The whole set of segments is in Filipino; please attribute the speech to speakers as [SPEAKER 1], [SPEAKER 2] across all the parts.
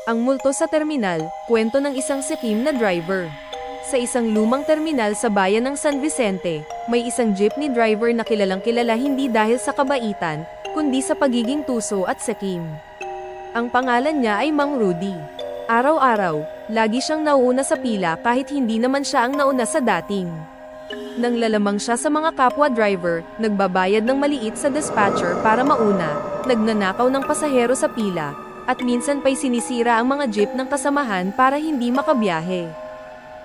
[SPEAKER 1] Ang multo sa terminal, kwento ng isang sikim na driver. Sa isang lumang terminal sa bayan ng San Vicente, may isang jeepney driver na kilalang kilala hindi dahil sa kabaitan, kundi sa pagiging tuso at sikim. Ang pangalan niya ay Mang Rudy. Araw-araw, lagi siyang nauuna sa pila kahit hindi naman siya ang nauna sa dating. Nang lalamang siya sa mga kapwa driver, nagbabayad ng maliit sa dispatcher para mauna, nagnanakaw ng pasahero sa pila, at minsan pa'y sinisira ang mga jeep ng kasamahan para hindi makabiyahe.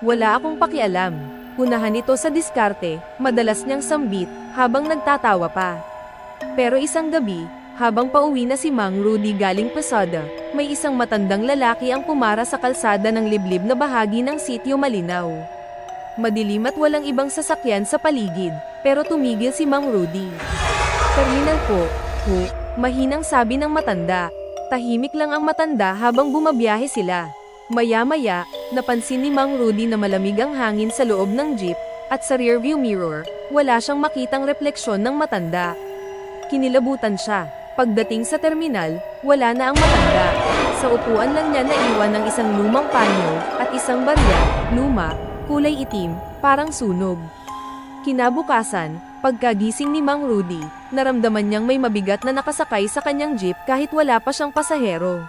[SPEAKER 1] Wala akong pakialam. Unahan ito sa diskarte, madalas niyang sambit, habang nagtatawa pa. Pero isang gabi, habang pauwi na si Mang Rudy galing Posada, may isang matandang lalaki ang pumara sa kalsada ng liblib na bahagi ng Sitio Malinaw. Madilim at walang ibang sasakyan sa paligid, pero tumigil si Mang Rudy. "Terminal po, ho," mahinang sabi ng matanda. Tahimik lang ang matanda habang bumabiyahe sila. Maya-maya, napansin ni Mang Rudy na malamig ang hangin sa loob ng jeep, at sa rearview mirror, wala siyang makitang refleksyon ng matanda. Kinilabutan siya. Pagdating sa terminal, wala na ang matanda. Sa upuan lang niya naiwan ng isang lumang panyo, at isang barya, luma, kulay itim, parang sunog. Kinabukasan, pagkagising ni Mang Rudy, naramdaman niyang may mabigat na nakasakay sa kanyang jeep kahit wala pa siyang pasahero.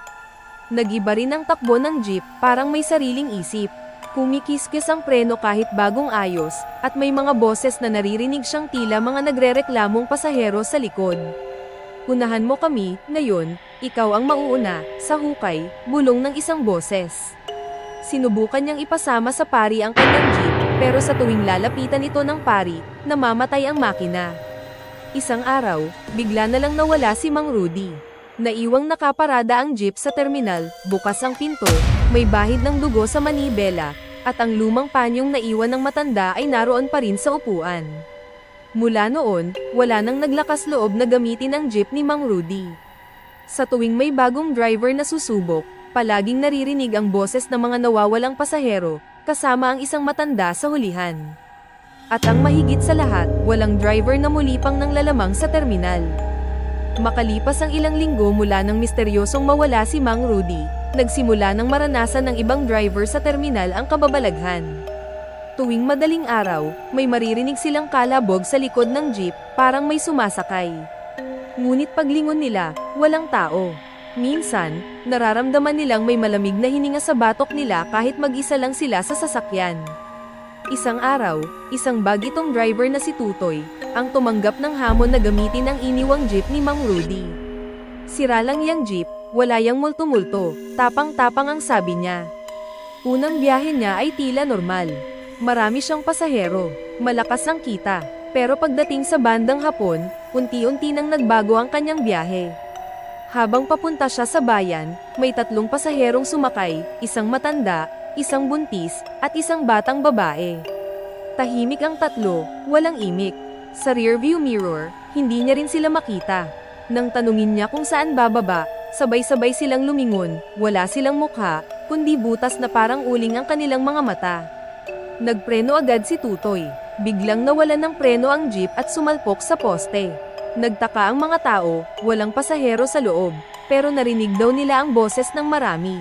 [SPEAKER 1] Nag-iba rin ang takbo ng jeep, parang may sariling isip. Kumikiskis ang preno kahit bagong ayos, at may mga boses na naririnig siyang tila mga nagrereklamong pasahero sa likod. "Unahan mo kami, ngayon, ikaw ang mauuna," sa hukay, bulong ng isang boses. Sinubukan niyang ipasama sa pari ang kanyang jeep, pero sa tuwing lalapitan ito ng pari, namamatay ang makina. Isang araw, bigla na lang nawala si Mang Rudy. Naiwang nakaparada ang jeep sa terminal, bukas ang pinto, may bahid ng dugo sa manibela, at ang lumang panyong naiwan ng matanda ay naroon pa rin sa upuan. Mula noon, wala nang naglakas loob na gamitin ang jeep ni Mang Rudy. Sa tuwing may bagong driver na susubok, palaging naririnig ang boses ng mga nawawalang pasahero, kasama ang isang matanda sa hulihan. At ang mahigit sa lahat, walang driver na muli pang nang lalamang sa terminal. Makalipas ang ilang linggo mula nang misteryosong mawala si Mang Rudy, nagsimula ng maranasan ng ibang driver sa terminal ang kababalaghan. Tuwing madaling araw, may maririnig silang kalabog sa likod ng jeep, parang may sumasakay. Ngunit paglingon nila, walang tao. Minsan, nararamdaman nilang may malamig na hininga sa batok nila kahit mag-isa lang sila sa sasakyan. Isang araw, isang bagitong driver na si Tutoy, ang tumanggap ng hamon na gamitin ang iniwang jeep ni Mang Rudy. "Sira lang yang jeep, wala yang multo-multo," tapang-tapang ang sabi niya. Unang biyahe niya ay tila normal. Marami siyang pasahero, malakas ang kita, pero pagdating sa bandang hapon, unti-unti nang nagbago ang kanyang biyahe. Habang papunta siya sa bayan, may 3 pasaherong sumakay, isang matanda, isang buntis, at isang batang babae. Tahimik ang 3, walang imik. Sa rearview mirror, hindi niya rin sila makita. Nang tanungin niya kung saan bababa, sabay-sabay silang lumingon, wala silang mukha, kundi butas na parang uling ang kanilang mga mata. Nagpreno agad si Tutoy. Biglang nawalan ng preno ang jeep at sumalpok sa poste. Nagtaka ang mga tao, walang pasahero sa loob, pero narinig daw nila ang boses ng marami.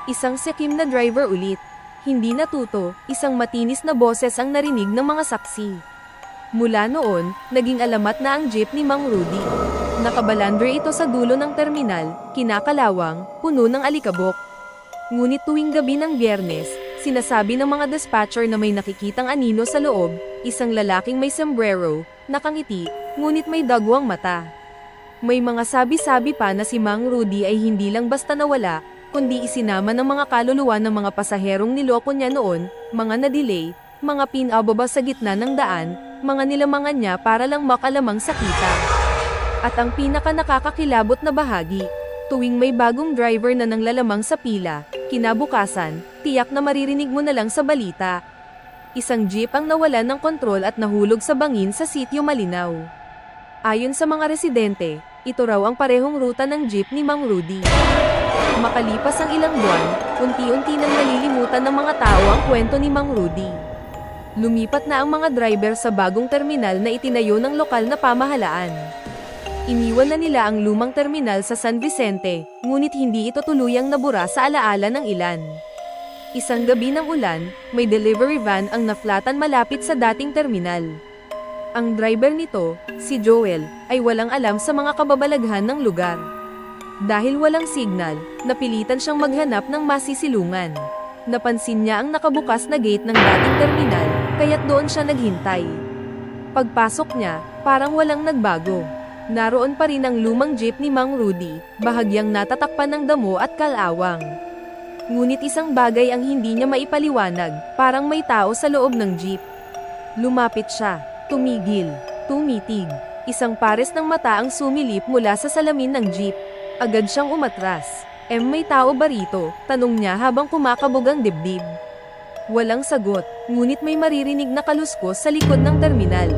[SPEAKER 1] Isang sikim na driver ulit. Hindi na Tuto, isang matinis na boses ang narinig ng mga saksi. Mula noon, naging alamat na ang jeep ni Mang Rudy. Nakabalandre ito sa dulo ng terminal, kinakalawang, puno ng alikabok. Ngunit tuwing gabi ng Biyernes, sinasabi ng mga dispatcher na may nakikitang anino sa loob, isang lalaking may sombrero, nakangiti, ngunit may dagwang mata. May mga sabi-sabi pa na si Mang Rudy ay hindi lang basta nawala, kundi isinama ng mga kaluluwa ng mga pasaherong niloko niya noon, mga na-delay, mga pinababa sa gitna ng daan, mga nilamangan niya para lang makalamang sa kita. At ang pinaka nakakakilabot na bahagi, tuwing may bagong driver na nanglalamang sa pila, kinabukasan, tiyak na maririnig mo na lang sa balita. Isang jeep ang nawalan ng kontrol at nahulog sa bangin sa Sitio Malinaw. Ayon sa mga residente, ito raw ang parehong ruta ng jeep ni Mang Rudy. Makalipas ang ilang buwan, unti-unti nang nalilimutan ng mga tao ang kwento ni Mang Rudy. Lumipat na ang mga driver sa bagong terminal na itinayo ng lokal na pamahalaan. Iniwan na nila ang lumang terminal sa San Vicente, ngunit hindi ito tuluyang nabura sa alaala ng ilan. Isang gabi ng ulan, may delivery van ang naflatan malapit sa dating terminal. Ang driver nito, si Joel, ay walang alam sa mga kababalaghan ng lugar. Dahil walang signal, napilitan siyang maghanap ng masisilungan. Napansin niya ang nakabukas na gate ng dating terminal, kaya't doon siya naghintay. Pagpasok niya, parang walang nagbago. Naroon pa rin ang lumang jeep ni Mang Rudy, bahagyang natatakpan ng damo at kalawang. Ngunit isang bagay ang hindi niya maipaliwanag, parang may tao sa loob ng jeep. Lumapit siya, tumigil, tumitig. Isang pares ng mata ang sumilip mula sa salamin ng jeep. Agad siyang umatras. May tao ba rito? Tanong niya habang kumakabog ang dibdib. Walang sagot, ngunit may maririnig na kaluskos sa likod ng terminal.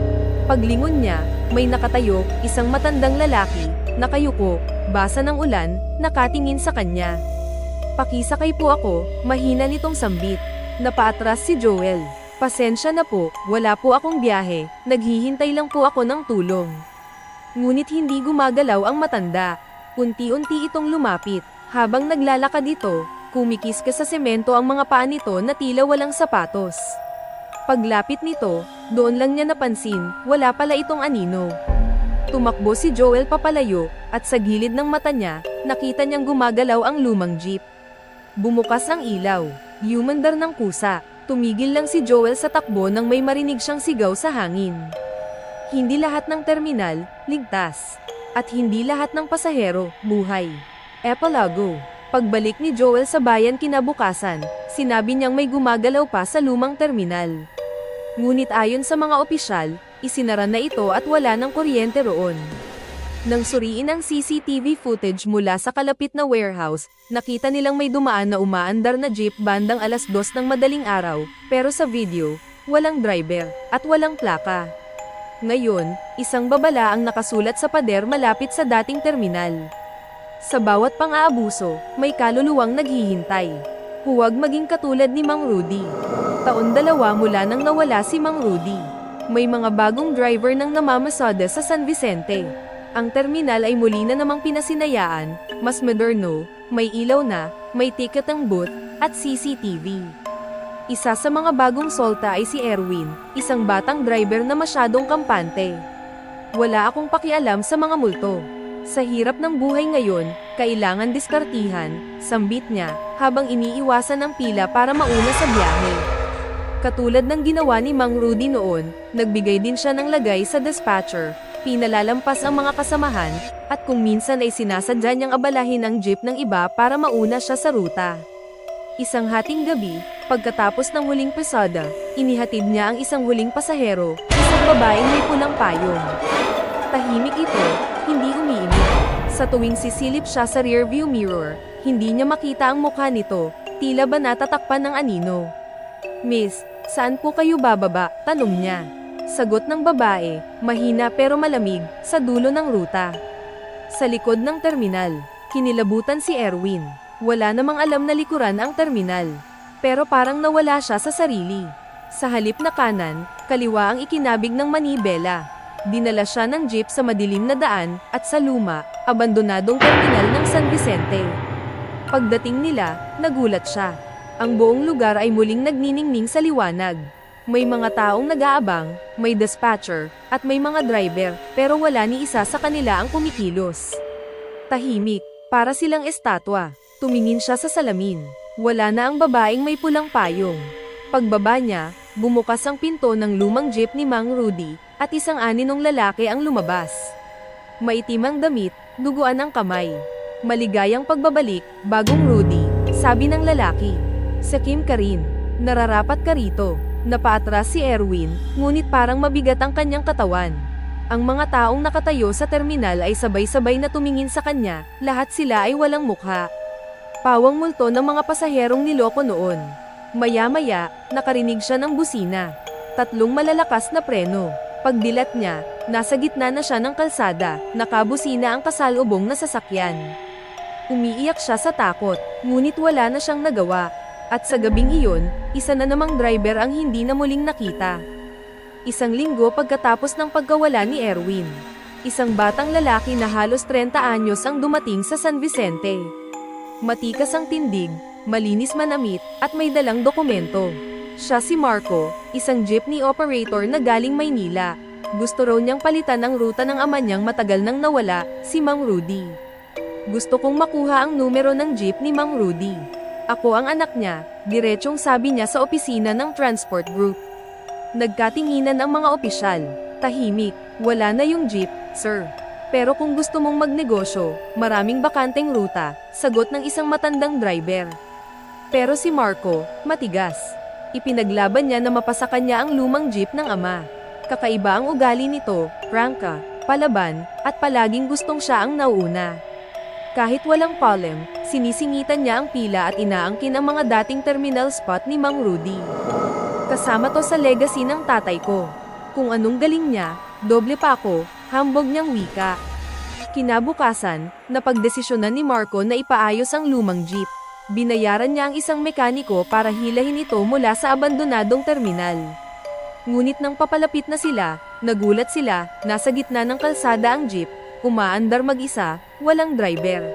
[SPEAKER 1] Paglingon niya, may nakatayo, isang matandang lalaki, nakayuko, basa ng ulan, nakatingin sa kanya. Pakisakay po ako, mahina nitong sambit. Napaatras si Joel. Pasensya na po, wala po akong biyahe, naghihintay lang po ako ng tulong. Ngunit hindi gumagalaw ang matanda. Unti-unti itong lumapit. Habang naglalakad ito, kumikis-kis sa semento ang mga paa nito na tila walang sapatos. Paglapit nito, doon lang niya napansin, wala pala itong anino. Tumakbo si Joel papalayo, at sa gilid ng mata niya, nakita niyang gumagalaw ang lumang jeep. Bumukas ang ilaw, yumandar ng kusa, tumigil lang si Joel sa takbo nang may marinig siyang sigaw sa hangin. Hindi lahat ng terminal, ligtas. At hindi lahat ng pasahero, buhay. Epilogo. Pagbalik ni Joel sa bayan kinabukasan, sinabi niyang may gumagalaw pa sa lumang terminal. Ngunit ayon sa mga opisyal, isinara na ito at wala ng kuryente roon. Nang suriin ang CCTV footage mula sa kalapit na warehouse, nakita nilang may dumaan na umaandar na jeep bandang 2:00 ng madaling araw, pero sa video, walang driver, at walang plaka. Ngayon, isang babala ang nakasulat sa pader malapit sa dating terminal. Sa bawat pang-aabuso, may kaluluwang naghihintay. Huwag maging katulad ni Mang Rudy. Taon 2 mula nang nawala si Mang Rudy. May mga bagong driver nang namamasada sa San Vicente. Ang terminal ay muli na namang pinasinayaan, mas moderno, may ilaw na, may ticket ang booth, at CCTV. Isa sa mga bagong solta ay si Erwin, isang batang driver na masyadong kampante. Wala akong pakialam sa mga multo. Sa hirap ng buhay ngayon, kailangan diskartihan, sambit niya, habang iniiwasan ang pila para mauna sa biyahe. Katulad ng ginawa ni Mang Rudy noon, nagbigay din siya ng lagay sa dispatcher, pinalalampas ang mga kasamahan, at kung minsan ay sinasadya niyang abalahin ang jeep ng iba para mauna siya sa ruta. Isang hating gabi, pagkatapos ng huling pesada, inihatid niya ang isang huling pasahero, isang babaeng may pulang payong. Tahimik ito, hindi umiimik. Sa tuwing sisilip siya sa rearview mirror, hindi niya makita ang mukha nito, tila ba natatakpan ng anino. "Miss, saan po kayo bababa?" tanong niya. Sagot ng babae, mahina pero malamig, sa dulo ng ruta. Sa likod ng terminal, kinilabutan si Erwin. Wala namang alam na likuran ang terminal. Pero parang nawala siya sa sarili. Sa halip na kanan, kaliwa ang ikinabig ng manibela. Dinala siya ng jeep sa madilim na daan, at sa luma, abandonadong terminal ng San Vicente. Pagdating nila, nagulat siya. Ang buong lugar ay muling nagniningning sa liwanag. May mga taong nag-aabang, may dispatcher, at may mga driver, pero wala ni isa sa kanila ang kumikilos. Tahimik, para silang estatwa. Tumingin siya sa salamin. Wala na ang babaeng may pulang payong. Pagbaba niya, bumukas ang pinto ng lumang jeep ni Mang Rudy, at isang aninong lalaki ang lumabas. Maitim ang damit, duguan ang kamay. "Maligayang pagbabalik, bagong Rudy," sabi ng lalaki. "Sakim ka rin. Nararapat ka rito." Napaatras si Erwin, ngunit parang mabigat ang kanyang katawan. Ang mga taong nakatayo sa terminal ay sabay-sabay na tumingin sa kanya, lahat sila ay walang mukha. Pawang multo ng mga pasaherong niloko noon. Maya-maya, nakarinig siya ng busina. 3 malalakas na preno. Pagdilat niya, nasa gitna na siya ng kalsada, nakabusina ang kasalubong na sasakyan. Umiiyak siya sa takot, ngunit wala na siyang nagawa. At sa gabing iyon, isa na namang driver ang hindi na muling nakita. 1 linggo pagkatapos ng pagkawala ni Erwin. Isang batang lalaki na halos 30 anyos ang dumating sa San Vicente. Matikas ang tindig, malinis manamit, at may dalang dokumento. Siya si Marco, isang jeepney operator na galing Maynila. Gusto raw niyang palitan ang ruta ng ama niyang matagal nang nawala, si Mang Rudy. Gusto kong makuha ang numero ng jeep ni Mang Rudy. Ako ang anak niya, diretsong sabi niya sa opisina ng transport group. Nagkatinginan ang mga opisyal. Tahimik, wala na yung jeep, sir. Pero kung gusto mong magnegosyo, maraming bakanteng ruta, sagot ng isang matandang driver. Pero si Marco, matigas. Ipinaglaban niya na mapasakan niya ang lumang jeep ng ama. Kakaiba ang ugali nito, prangka, palaban, at palaging gustong siya ang nauuna. Kahit walang palem, sinisingitan niya ang pila at inaangkin ang mga dating terminal spot ni Mang Rudy. Kasama to sa legacy ng tatay ko. Kung anong galing niya, doble pa ako, hambog niyang wika. Kinabukasan, napagdesisyonan ni Marco na ipaayos ang lumang jeep. Binayaran niya ang isang mekaniko para hilahin ito mula sa abandonadong terminal. Ngunit nang papalapit na sila, nagulat sila, nasa gitna ng kalsada ang jeep, umaandar mag-isa, walang driver.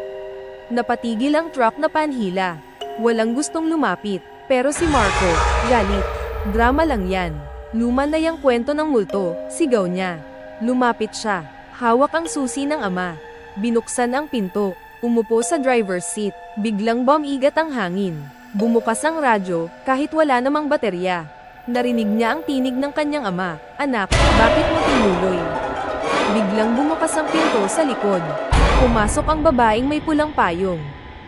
[SPEAKER 1] Napatigil ang truck na panhila. Walang gustong lumapit, pero si Marco, galit. Drama lang yan. Luma na yang kwento ng multo, sigaw niya. Lumapit siya. Hawak ang susi ng ama. Binuksan ang pinto. Umupo sa driver's seat. Biglang bumigat ang hangin. Bumukas ang radyo, kahit wala namang baterya. Narinig niya ang tinig ng kanyang ama. Anak, bakit mo tinuloy? Biglang bumukas ang pinto sa likod. Pumasok ang babaeng may pulang payong.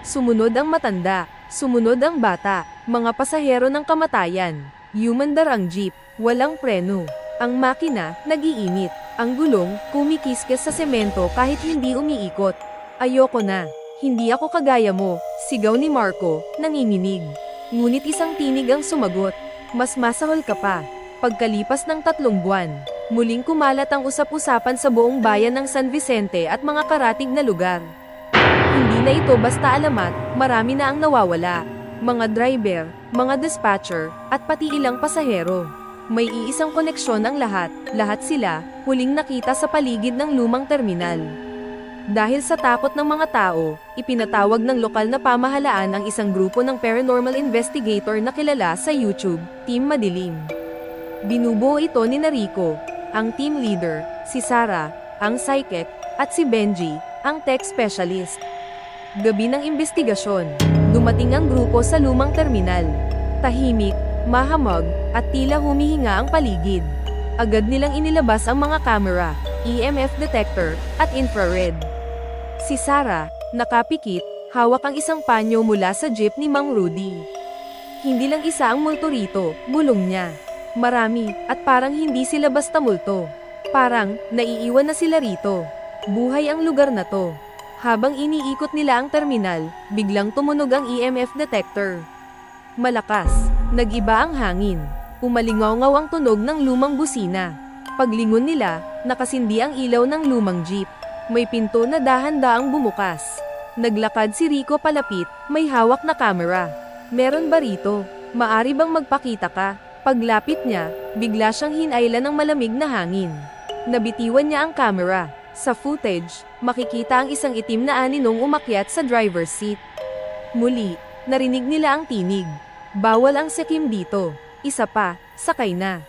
[SPEAKER 1] Sumunod ang matanda. Sumunod ang bata. Mga pasahero ng kamatayan. Umandar ang jeep. Walang preno. Ang makina, nag-iinit. Ang gulong, kumikiskes sa semento kahit hindi umiikot. Ayoko na. Hindi ako kagaya mo, sigaw ni Marco, nanginginig. Ngunit isang tinig ang sumagot. Mas masahol ka pa. Pagkalipas ng 3 buwan, muling kumalat ang usap-usapan sa buong bayan ng San Vicente at mga karatig na lugar. Hindi na ito basta alamat, marami na ang nawawala. Mga driver, mga dispatcher, at pati ilang pasahero. May iisang koneksyon ang lahat sila, huling nakita sa paligid ng lumang terminal. Dahil sa takot ng mga tao, ipinatawag ng lokal na pamahalaan ang isang grupo ng paranormal investigator na kilala sa YouTube, Team Madilim. Binubuo ito ni Rico, ang team leader, si Sarah, ang psychic, at si Benji, ang tech specialist. Gabi ng investigasyon, dumating ang grupo sa lumang terminal. Tahimik, mahamog, at tila humihinga ang paligid. Agad nilang inilabas ang mga camera, EMF detector, at infrared. Si Sarah, nakapikit, hawak ang isang panyo mula sa jeep ni Mang Rudy. Hindi lang isa ang multo rito, bulong niya. Marami, at parang hindi sila basta multo. Parang, naiiwan na sila rito. Buhay ang lugar na to. Habang iniikot nila ang terminal, biglang tumunog ang EMF detector. Malakas, nag-iba ang hangin. Umalingaw-ngaw ang tunog ng lumang busina. Paglingon nila, nakasindi ang ilaw ng lumang jeep. May pinto na dahan-daang bumukas. Naglakad si Rico palapit, may hawak na camera. Meron ba rito? Maari bang magpakita ka? Paglapit niya, bigla siyang hinailan ng malamig na hangin. Nabitiwan niya ang camera. Sa footage, makikita ang isang itim na aninong umakyat sa driver's seat. Muli, narinig nila ang tinig. Bawal ang sekim dito. Isa pa, sakay na.